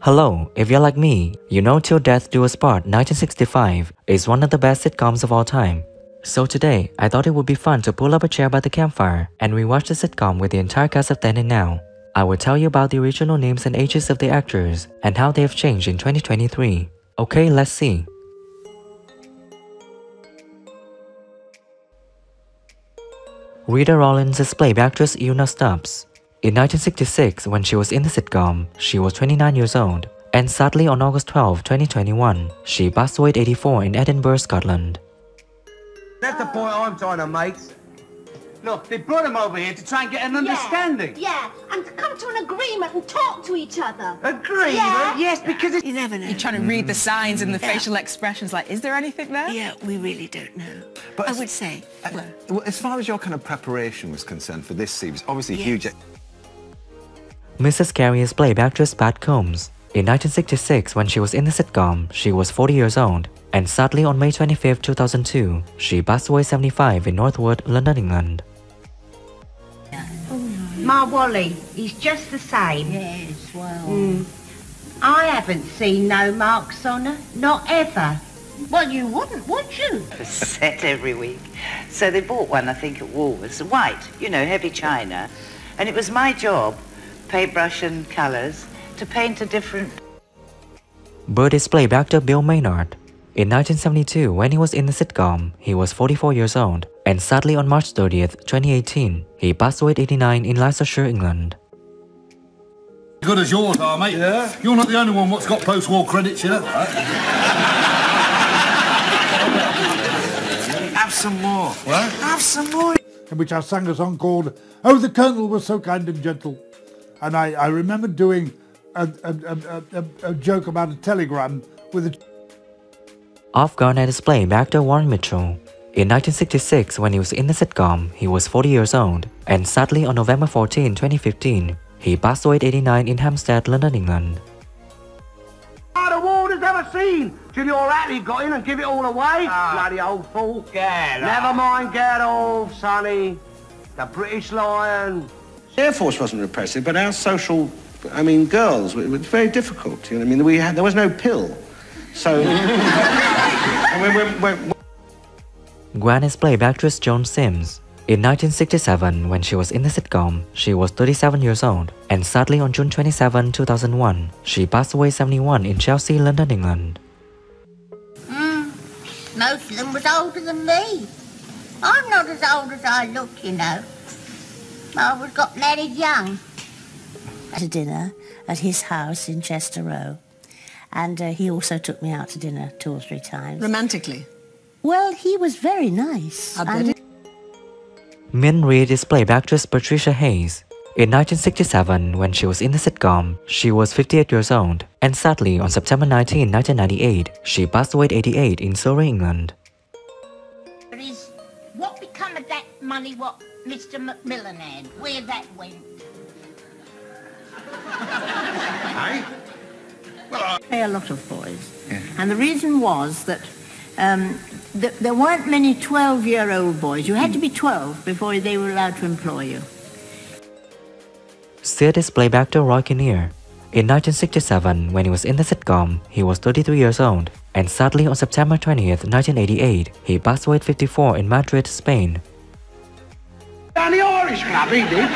Hello, if you're like me, you know Till Death Do Us Part 1965 is one of the best sitcoms of all time. So today, I thought it would be fun to pull up a chair by the campfire and rewatch the sitcom with the entire cast of then and now. I will tell you about the original names and ages of the actors and how they have changed in 2023. Okay, let's see. Rita Rollins is playback actress Una Stubbs. In 1966, when she was in the sitcom, she was 29 years old, and sadly on August 12, 2021, she passed away at 84 in Edinburgh, Scotland. That's the point I'm trying to make. Look, they brought him over here to try and get an understanding. Yeah, and to come to an agreement and talk to each other. Agreement? Yeah. Yes, because it's... You never know. You're trying to read the signs and the facial expressions, like, is there anything there? Yeah, we really don't know. But I would say. well, as far as your kind of preparation was concerned for this series, obviously huge... Mrs. Carri is playback actress Pat Combs. In 1966, when she was in the sitcom, she was 40 years old, and sadly on May 25, 2002, she passed away 75 in Northwood, London, England. My Wally, he's just the same. Yes, well... I haven't seen no marks on her, not ever. Well, you wouldn't, would you? A set every week. So they bought one, I think, at Woolworths, white, you know, heavy china. And it was my job, paintbrush and colours, to paint a different... Bert is playback actor Bill Maynard. In 1972, when he was in the sitcom, he was 44 years old, and sadly on March 30th, 2018, he passed away at 89 in Leicestershire, England. Good as yours are, mate. Yeah? You're not the only one what's got post-war credits, you know that? Have some more. What? Have some more. In which I sang a song called "Oh, the Colonel Was So Kind and Gentle," and I remember doing a joke about a telegram with a... Off Garnett is playback actor Warren Mitchell. In 1966, when he was in the sitcom, he was 40 years old, and sadly on November 14, 2015, he passed away at 89 in Hampstead, London, England. The world has ever seen till your Atlee got in and give it all away. Bloody old fool. Never mind Geralt, sonny. The British Lion. The Air Force wasn't repressive, but our social, girls, it was very difficult. You know what I mean? There was no pill. So... Gwen is playback actress Joan Sims. In 1967, when she was in the sitcom, she was 37 years old, and sadly on June 27, 2001, she passed away 71 in Chelsea, London, England. Most of them was older than me. I'm not as old as I look, you know. I got married young. To dinner at his house in Chester Row. And he also took me out to dinner 2 or 3 times. Romantically? Well, he was very nice. Min Reed is playback actress Patricia Hayes. In 1967, when she was in the sitcom, she was 58 years old, and sadly on September 19, 1998, she passed away at 88 in Surrey, England. What become of that money what Mr. Macmillan had? Where that went? Hey? Well, A lot of boys. Yeah. And the reason was that there weren't many 12-year-old boys. You had to be 12 before they were allowed to employ you. Sid is playback actor Roy Kinnear. In 1967, when he was in the sitcom, he was 33 years old, and sadly on September 20th, 1988, he passed away at 54 in Madrid, Spain. Down the Irish club, he did.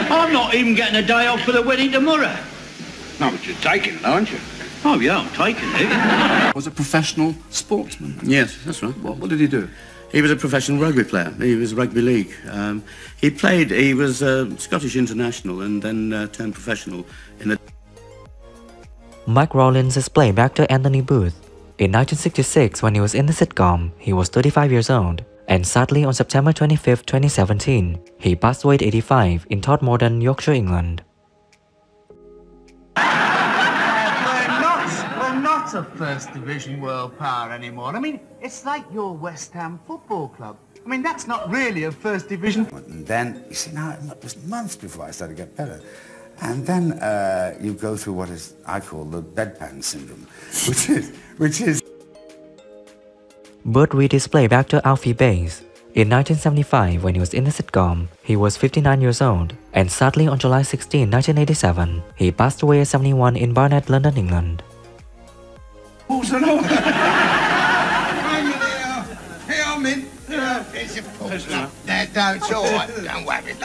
I'm not even getting a day off for the wedding tomorrow. no, but you're taking it, aren't you? Oh, yeah, I'm taking it. Was a professional sportsman. Yes, that's right. What did he do? He was a professional rugby player. He was rugby league. He was Scottish international and then turned professional in the... Mike Rollins is playback actor Anthony Booth. In 1966, when he was in the sitcom, he was 35 years old, and sadly on September 25, 2017, he passed away at 85 in Todmorden, Yorkshire, England. We're not a First Division world power anymore. It's like your West Ham Football Club. That's not really a First Division. And then, you see, now it was months before I started to get better. And then you go through what I call the bedpan syndrome, which is... Bert Reed is playback actor Alfie Banks. In 1975, when he was in the sitcom, he was 59 years old, and sadly on July 16, 1987, he passed away at 71 in Barnet, London, England. What's the matter? Hey, I'm in. It's your fault. No, it's all right. Don't worry.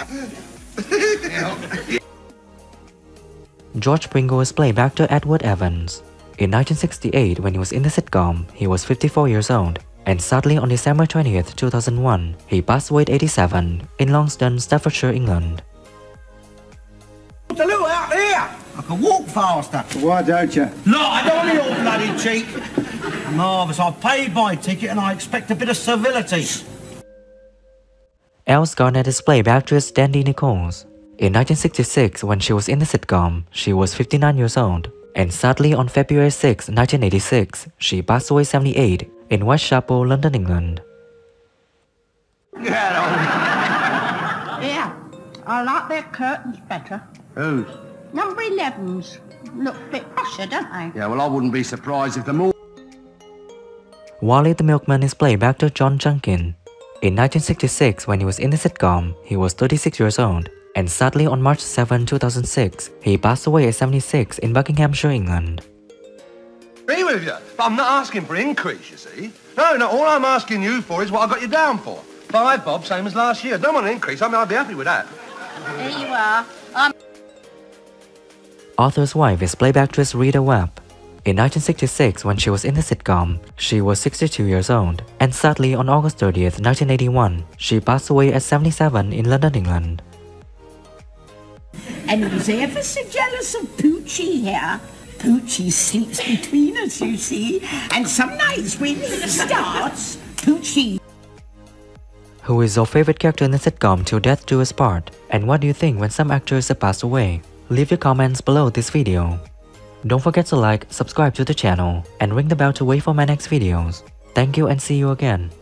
George Pringle is played by actor Edward Evans. In 1968, when he was in the sitcom, he was 54 years old, and sadly on December 20th, 2001, he passed away at 87 in Longstone, Staffordshire, England. What's a little out here? I can walk faster. Why don't you? No, I don't want your bloody cheek. Marvellous, I paid my ticket and I expect a bit of civility. Els Garnett is played by actress Dandy Nichols. In 1966, when she was in the sitcom, she was 59 years old, and sadly on February 6, 1986, she passed away 78 in Whitechapel, London, England. Yeah, I like their curtains better. Whose? Number 11s. Look a bit posher, don't they? Yeah, well, I wouldn't be surprised if the more... Wally the Milkman is played by actor John Junkin. In 1966, when he was in the sitcom, he was 36 years old, and sadly on March 7, 2006, he passed away at 76 in Buckinghamshire, England. Agree with you, but I'm not asking for increase, you see. No, all I'm asking you for is what I got you down for. 5 bob, same as last year. Don't want an increase, I'd be happy with that. There you are. Arthur's wife is played by actress Rita Wap. In 1966, when she was in the sitcom, she was 62 years old, and sadly on August 30th, 1981, she passed away at 77 in London, England. And was ever so jealous of Poochie here. Poochie sleeps between us, you see, and some nights when he starts, Poochie... Who is your favorite character in the sitcom Till Death Do Us Part, and what do you think when some actors have passed away? Leave your comments below this video. Don't forget to like, subscribe to the channel, and ring the bell to wait for my next videos. Thank you and see you again.